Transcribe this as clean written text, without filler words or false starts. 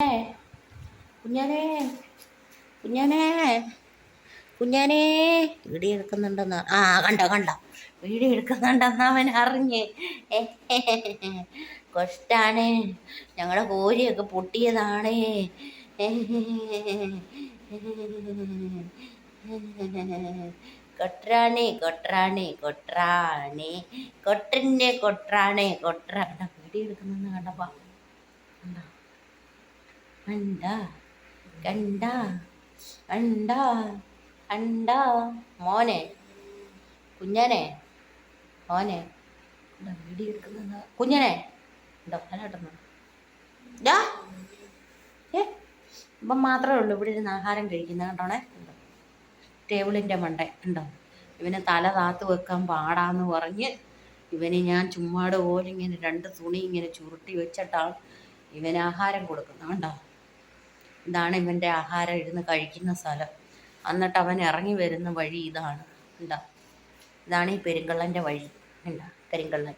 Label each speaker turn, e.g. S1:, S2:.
S1: കുഞ്ഞാനേ കുഞ്ഞാനേ കുഞ്ഞാനേ video എടുക്കുന്നുണ്ടെന്ന് കണ്ട video എടുക്കുന്നുണ്ടെന്ന് അവൻ അറിഞ്ഞ്. കഷ്ടാണ്, ഞങ്ങളുടെ കോരിയൊക്കെ പൊട്ടിയതാണ്. കൊട്രാണി കൊട്രാണി കൊട്രാണി കൊട്ടൻ്റെ കൊട്രാണി വീഡിയോ എടുക്കുന്നെന്ന് കണ്ടപ്പാ കണ്ട കണ്ട കണ്ട കണ്ട മോനെ കുഞ്ഞനെ മോനെ വീഡിയോ എടുക്കുന്ന കുഞ്ഞനെ ഉണ്ടോ അല്ലാട്ടെന്നോ ഇപ്പം മാത്രമേ ഉള്ളൂ ഇവിടെ ഇരുന്ന് ആഹാരം കഴിക്കുന്നത് കണ്ടോണേ. ടേബിളിൻ്റെ മണ്ട ഉണ്ടോ. ഇവന് തല താത്ത് വെക്കാൻ പാടാന്ന് പറഞ്ഞ് ഇവന് ഞാൻ ചുമ്മാട് പോലെ ഇങ്ങനെ 2 തുണി ഇങ്ങനെ ചുരുട്ടി വെച്ചിട്ടാണ് ഇവന് ആഹാരം കൊടുക്കുന്നത് കണ്ടോ. ഇതാണ് ഇവൻ്റെ ആഹാരം ഇരുന്ന് കഴിക്കുന്ന സ്ഥലം. എന്നിട്ട് അവൻ ഇറങ്ങി വരുന്ന വഴി ഇതാണ്. ഉണ്ടോ, ഇതാണ് ഈ പെരുങ്കള്ളൻ്റെ വഴി. ഉണ്ടോ, കരിങ്കള്ളൻ.